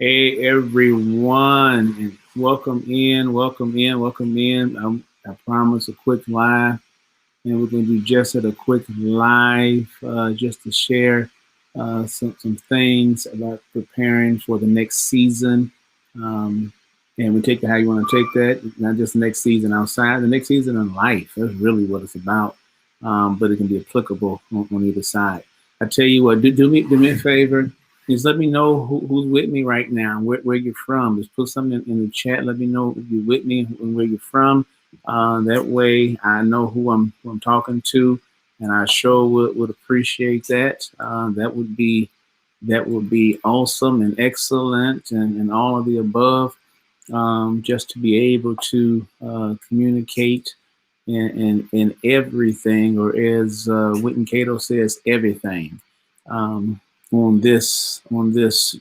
Hey everyone, and welcome in, welcome in, welcome in. I promise a quick live, and we're going to do just a quick live, just to share some things about preparing for the next season. Um, and we take it how you want to take that, not just the next season outside, the next season in life. That's really what it's about. But it can be applicable on either side. I tell you what, do me a favor. Just let me know who's with me right now, where you're from. Just put something in the chat. Let me know if you're with me and where you're from. That way, I know who I'm talking to, and I sure would appreciate that. That would be awesome and excellent, and all of the above. Just to be able to communicate in everything, or as Whitney Cato says, everything. Um, on this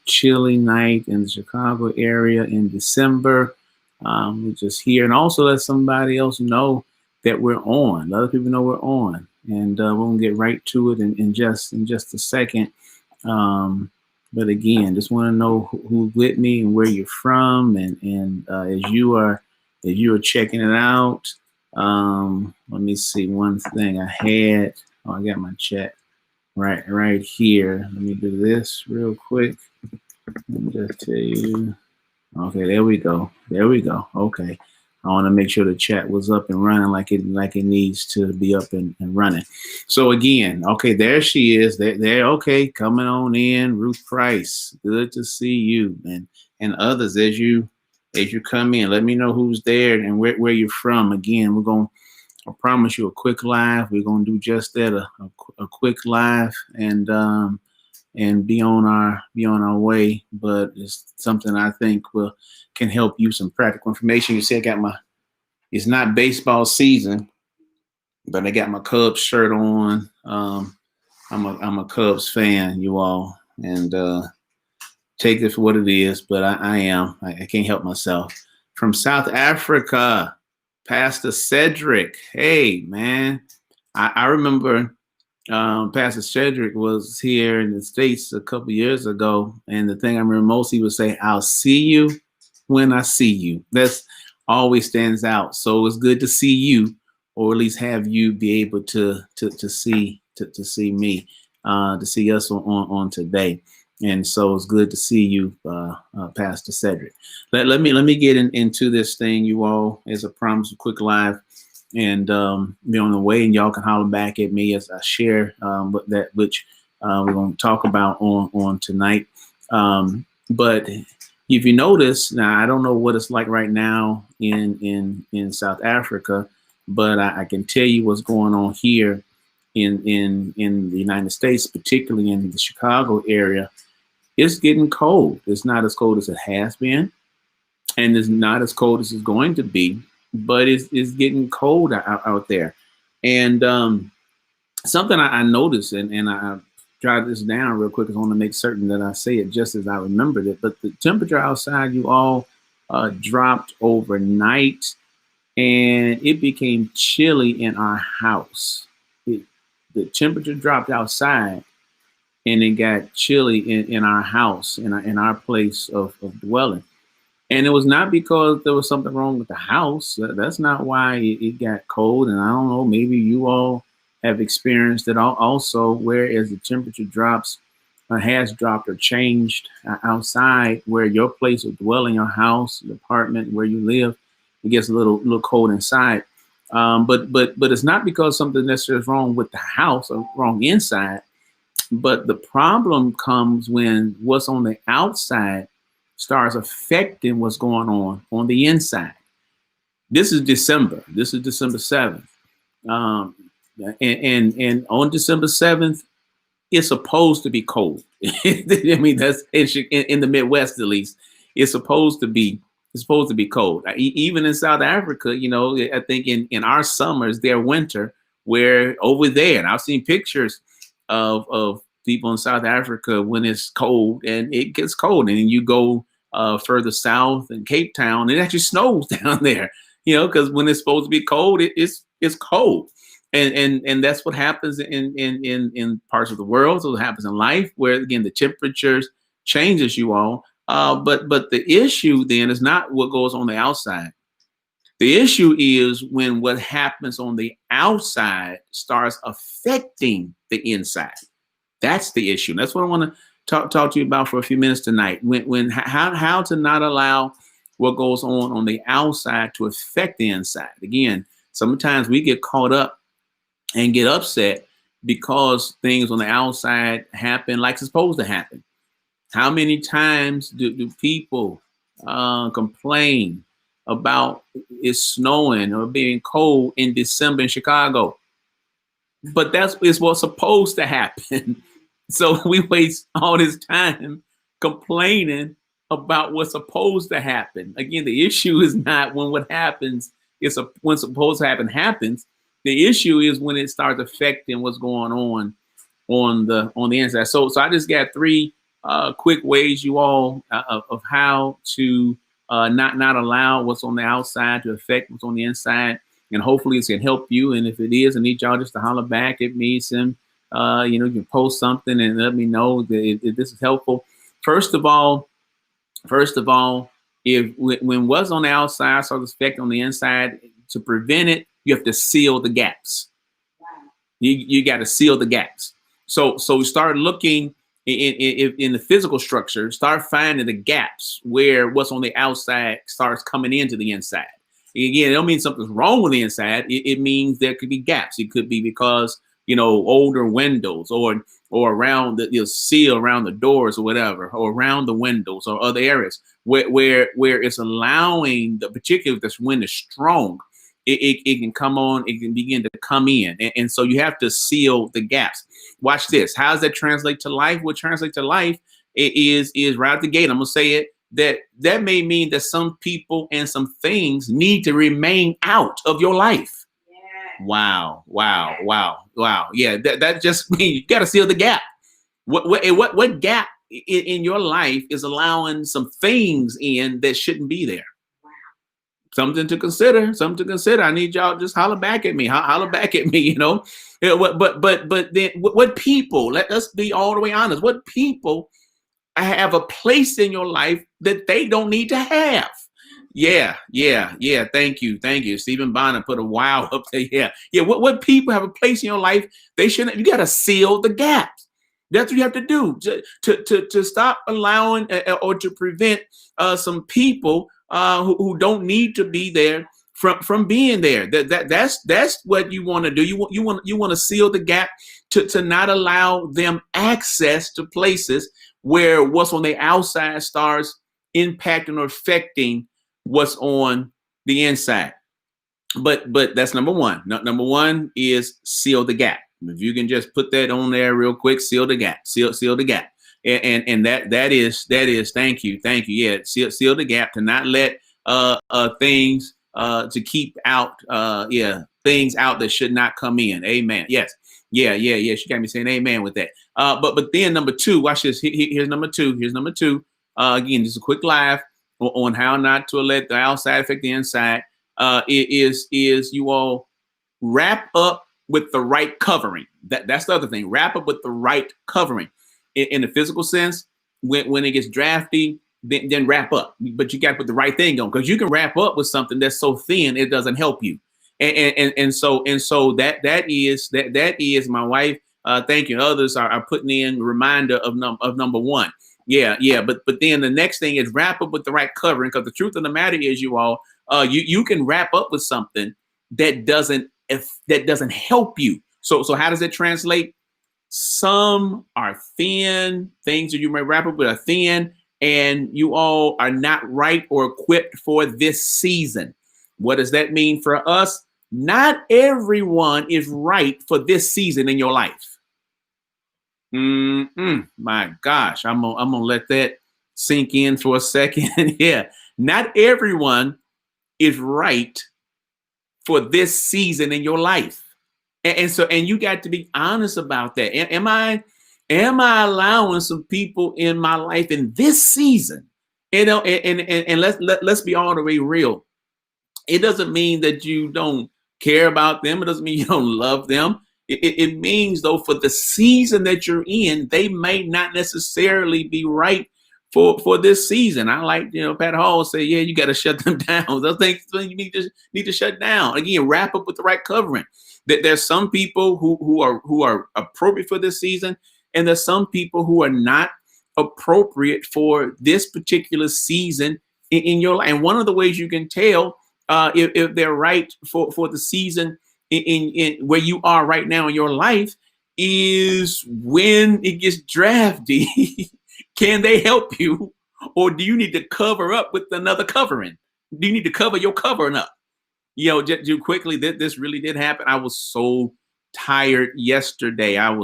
chilly night in the Chicago area in December, we're just here, and also let somebody else know that we're on. Let other people know we're on, and we'll get right to it in just a second. Um, but again, just want to know who's with me and where you're from, and as you are checking it out. Let me see one thing I had. Oh, I got my chat right here. Let me do this real quick. Let me just tell you. Okay, there we go. There we go. Okay. I want to make sure the chat was up and running like it needs to be up and running. So again, okay, there she is. There, okay, coming on in, Ruth Price. Good to see you, and others as you come in. Let me know who's there and where you're from. Again, I promise you a quick live. We're gonna do just that, a quick live, and be on our way. But it's something I think will can help you some practical information. You see, I got my. It's not baseball season, but I got my Cubs shirt on. I'm a Cubs fan, you all, and take it for what it is. But I am. I can't help myself. From South Africa, Pastor Cedric. Hey man, I remember Pastor Cedric was here in the States a couple years ago, and the thing I remember most, he would say, "I'll see you when I see you." That's always stands out. So it's good to see you, or at least have you be able to see me, to see us on today. And so it's good to see you, Pastor Cedric. Let me get into this thing, you all, as a promise, a quick live, and be on the way, and y'all can holler back at me as I share that which we're going to talk about on tonight. But if you notice, now I don't know what it's like right now in South Africa, but I can tell you what's going on here in the United States, particularly in the Chicago area. It's getting cold. It's not as cold as it has been, and it's not as cold as it's going to be, but it's getting cold out there. And something I noticed, and I jot this down real quick, 'cause I want to make certain that I say it just as I remembered it. But the temperature outside, you all, dropped overnight, and it became chilly in our house. It, the temperature dropped outside, and it got chilly in our house, in our place of dwelling. And it was not because there was something wrong with the house. That's not why it got cold. And I don't know, maybe you all have experienced it also, whereas the temperature drops, or has dropped or changed outside, where your place of dwelling, your house, your apartment, where you live, it gets a little cold inside. But it's not because something necessarily is wrong with the house or wrong inside. But the problem comes when what's on the outside starts affecting what's going on the inside. This is December. This is December 7th. Um, and on December 7th, it's supposed to be cold. I mean, that's in the Midwest, at least. It's supposed to be. It's supposed to be cold. Even in South Africa, I think in our summers, their winter, where over there, and I've seen pictures of people in South Africa when it's cold, and it gets cold, and then you go further south in Cape Town, it actually snows down there. Because when it's supposed to be cold, it's cold, and that's what happens in parts of the world. So it happens in life, where again the temperatures changes, you all. But the issue then is not what goes on the outside. The issue is when what happens on the outside starts affecting the inside. That's the issue. That's what I want to talk to you about for a few minutes tonight. How to not allow what goes on the outside to affect the inside. Again, sometimes we get caught up and get upset because things on the outside happen like it's supposed to happen. How many times do people complain about it's snowing or being cold in December in Chicago? But is what's supposed to happen. So we waste all this time complaining about what's supposed to happen. Again, the issue is not when what happens, when supposed to happen happens. The issue is when it starts affecting what's going on the inside. So I just got three quick ways, you all, of how to not allow what's on the outside to affect what's on the inside. And hopefully it can help you. And if it is, I need y'all just to holler back at me. You can post something and let me know that if this is helpful. First of all, when what's on the outside starts affecting on the inside, to prevent it, you have to seal the gaps. Wow. You got to seal the gaps. So start looking in the physical structure, start finding the gaps where what's on the outside starts coming into the inside. Again, it don't mean something's wrong with the inside. It means there could be gaps. It could be because, older windows or around the seal around the doors or whatever, or around the windows or other areas where it's allowing the particular, if this wind is strong, it can come on, it can begin to come in. And so you have to seal the gaps. Watch this. How does that translate to life? What translates to life is right out the gate. I'm going to say it, that may mean that some people and some things need to remain out of your life. Yeah. Wow. Yeah, that just means you got to seal the gap. What gap in your life is allowing some things in that shouldn't be there? Something to consider. I need y'all just holler back at me. Holler back at me, But then what people, let's be all the way honest, what people have a place in your life that they don't need to have? Yeah. Thank you. Stephen Bonner put a wow up there. Yeah. What people have a place in your life, they shouldn't. You got to seal the gaps. That's what you have to do to stop allowing or to prevent some people who don't need to be there from being there. That's what you want to do. You want to seal the gap to not allow them access to places where what's on the outside starts impacting or affecting what's on the inside. But that's number one. Number one is seal the gap. If you can just put that on there real quick, seal the gap. Seal the gap. And that is thank you. Yeah, seal the gap, to not let things to keep out things out that should not come in. Amen. Yes. Yeah. She got me saying amen with that. But then number two, watch this. Here's number two. Again, just a quick live on how not to let the outside affect the inside. Is you all wrap up with the right covering. That's the other thing. Wrap up with the right covering. In the physical sense, when it gets drafty, then wrap up. But you got to put the right thing on, because you can wrap up with something that's so thin it doesn't help you. And so that is my wife. Thank you. Others are putting in a reminder of number one. Yeah. But then the next thing is wrap up with the right covering, because the truth of the matter is, you all, you can wrap up with something that doesn't help you. So how does it translate? Some are thin, things that you may wrap up with are thin, and you all are not right or equipped for this season. What does that mean for us? Not everyone is right for this season in your life. My gosh, I'm gonna let that sink in for a second. Yeah, not everyone is right for this season in your life. And you got to be honest about that. Am I allowing some people in my life in this season? And let's be all the way real. It doesn't mean that you don't care about them. It doesn't mean you don't love them. It means, though, for the season that you're in, they may not necessarily be right for this season. I like, Pat Hall say, yeah, you got to shut them down. Those things you need to shut down. Again, wrap up with the right covering. There's some people who are appropriate for this season, and there's some people who are not appropriate for this particular season in your life. And one of the ways you can tell if they're right for the season in where you are right now in your life is when it gets drafty. Can they help you, or do you need to cover up with another covering? Do you need to cover your covering up? Just quickly, this really did happen. I was so tired yesterday. I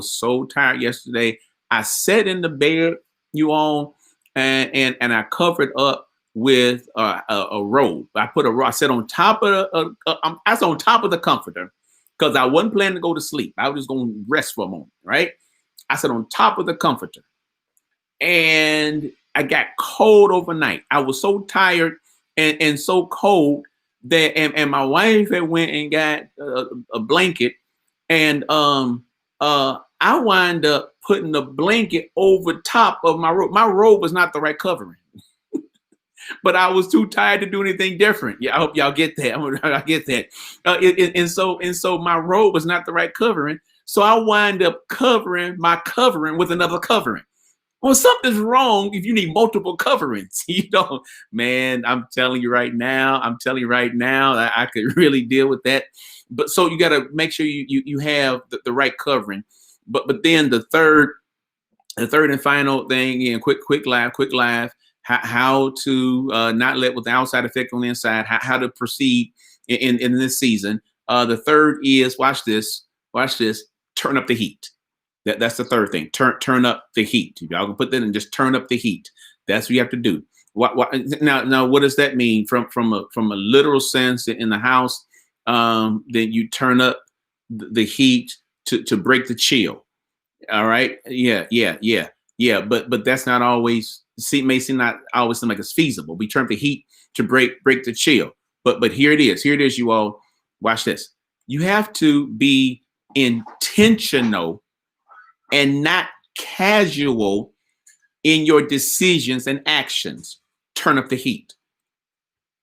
sat in the bed, you all, and I covered up with a robe. I sat on top of on top of the comforter because I wasn't planning to go to sleep. I was just going to rest for a moment, right? I sat on top of the comforter, and I got cold overnight. I was so tired and so cold that, and my wife had went and got a blanket, and I wind up putting the blanket over top of my robe. My robe was not the right covering, but I was too tired to do anything different. Yeah, I hope y'all get that. I get that. And so my robe was not the right covering. So I wind up covering my covering with another covering. Well, something's wrong if you need multiple coverings. Man, I'm telling you right now, I could really deal with that. But so you got to make sure you have the right covering. But then the third and final thing, again, quick live, how to not let with the outside affect on the inside, how to proceed in this season. The third is, watch this, turn up the heat. That's the third thing. Turn up the heat. Y'all can put that in, just turn up the heat. That's what you have to do. Now, what does that mean from a literal sense in the house? Then you turn up the heat to break the chill. All right. Yeah. But that's not always not always seem like it's feasible. We turn up the heat to break the chill. But here it is. You all. Watch this. You have to be intentional and not casual in your decisions and actions. Turn up the heat.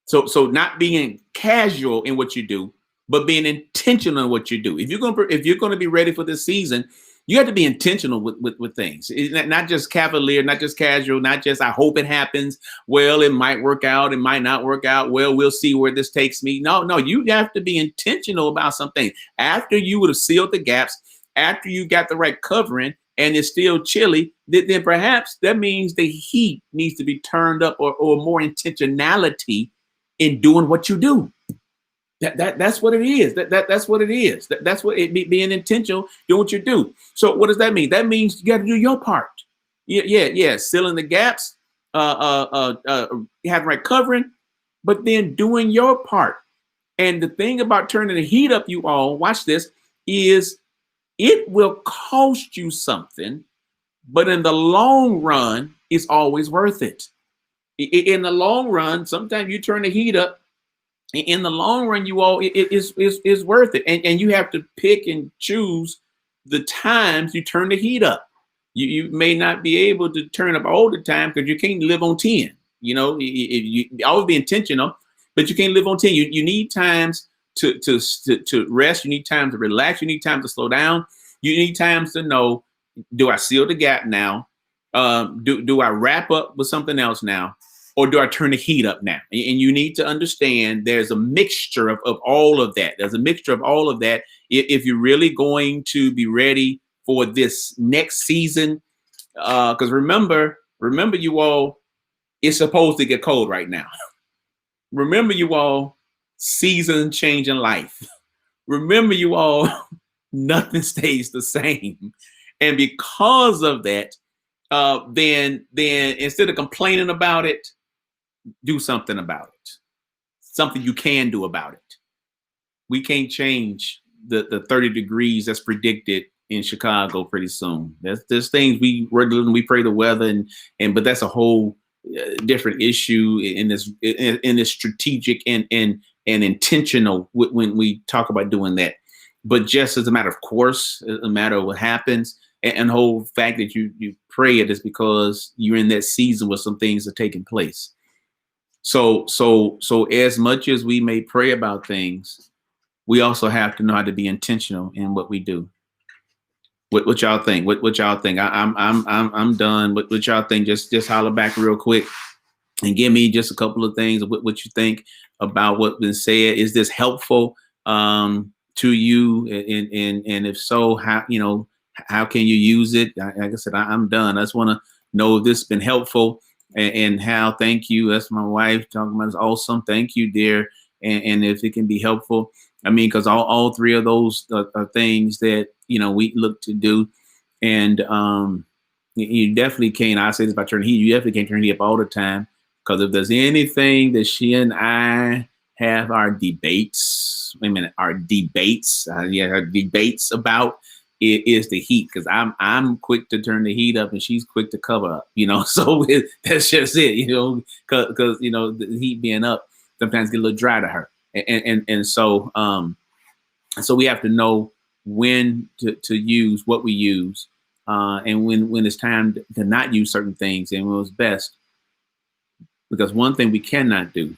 So not being casual in what you do, but being intentional in what you do. If you're going to be ready for this season, you have to be intentional with things. It's not just cavalier, not just casual, not just I hope it happens. Well, it might work out, it might not work out. Well, we'll see where this takes me. No, you have to be intentional about something. After you would have sealed the gaps, after you got the right covering, and it's still chilly, then perhaps that means the heat needs to be turned up, or more intentionality in doing what you do. That's what it is. That's what it is. That's what it being intentional, doing what you do. So what does that mean? That means you got to do your part. Yeah. Sealing the gaps, having right covering, but then doing your part. And the thing about turning the heat up, you all, watch this, is it will cost you something, but in the long run, it's always worth it. In the long run, sometimes you turn the heat up. In the long run, you all, it is worth it. And you have to pick and choose the times you turn the heat up. You may not be able to turn up all the time because you can't live on 10. You always be intentional, but you can't live on 10. You need times to rest. You need time to relax. You need time to slow down. You need times to know, do I seal the gap now? Do I wrap up with something else now? Or do I turn the heat up now? And you need to understand there's a mixture of all of that. There's a mixture of all of that. If you're really going to be ready for this next season, because remember you all, it's supposed to get cold right now. Remember you all, season changing life. Remember you all, nothing stays the same. And because of that, then instead of complaining about it, do something about it. Something you can do about it. We can't change the 30 degrees that's predicted in Chicago pretty soon. There's things we pray the weather but that's a whole different issue in this strategic and intentional when we talk about doing that. But just as a matter of course, a matter of what happens, And the whole fact that you pray it is because you're in that season where some things are taking place. So as much as we may pray about things, we also have to know how to be intentional in what we do. What y'all think? What y'all think? I'm done. What y'all think? Just holler back real quick and give me just a couple of things. What you think about what's been said? Is this helpful to you? And if so, how can you use it? Like I said, I'm done. I just want to know if this has been helpful and how. Thank you. That's my wife talking about. It's awesome. Thank you, dear. And if it can be helpful, I mean, because all three of those are things that we look to do, and you definitely can't. I say this about turning heat. You definitely can't turn heat up all the time, because if there's anything that she and I have our debates, our debates about, it is the heat. Because I'm quick to turn the heat up and she's quick to cover up. So that's just it. Because the heat being up sometimes get a little dry to her, and so we have to know when to use what we use, and when it's time to not use certain things, and when it's best. Because one thing we cannot do,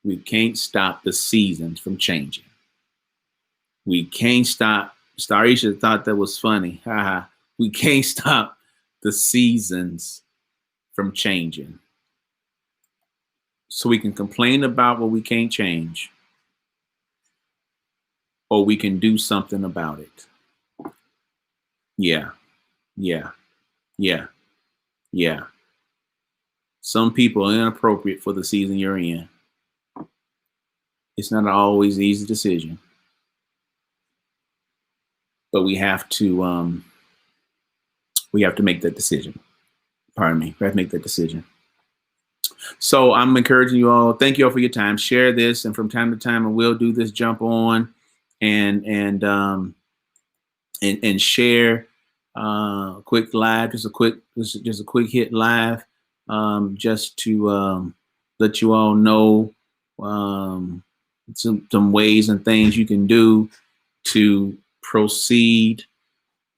we can't stop the seasons from changing. We can't stop. Starisha thought that was funny. We can't stop the seasons from changing. So we can complain about what we can't change, or we can do something about it. Yeah. Some people are inappropriate for the season you're in. It's not always an easy decision, but we have to make that decision. Pardon me. We have to make that decision. So I'm encouraging you all. Thank you all for your time. Share this, and from time to time, I will do this jump on and share quick live, just a quick hit live, just to let you all know some ways and things you can do to proceed.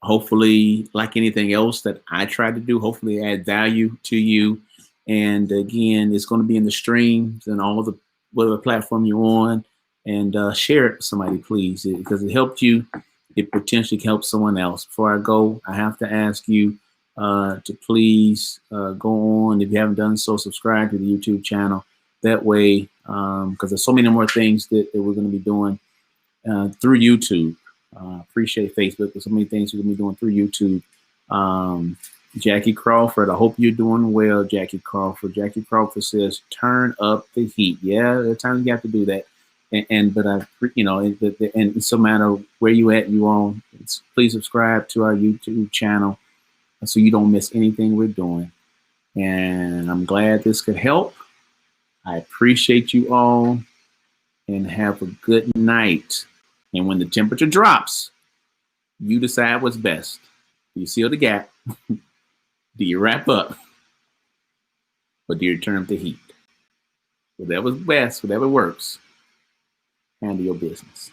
Hopefully, like anything else that I try to do, hopefully add value to you. And again, it's going to be in the streams and all the whatever platform you're on, and share it with somebody, please, because it helped you. It potentially can help someone else. Before I go, I have to ask you to please go on. If you haven't done so, subscribe to the YouTube channel. That way, because there's so many more things that we're going to be doing through YouTube. Appreciate Facebook, but so many things we're going to be doing through YouTube. Jackie Crawford, I hope you're doing well, Jackie Crawford. Jackie Crawford says, turn up the heat. Yeah, there are times you have to do that. But it's no matter where you at, you on, please subscribe to our YouTube channel so you don't miss anything we're doing. And I'm glad this could help. I appreciate you all, and have a good night. And when the temperature drops, you decide what's best. Do you seal the gap? Do you wrap up? Or do you turn up the heat? Whatever's best, whatever works, handle your business.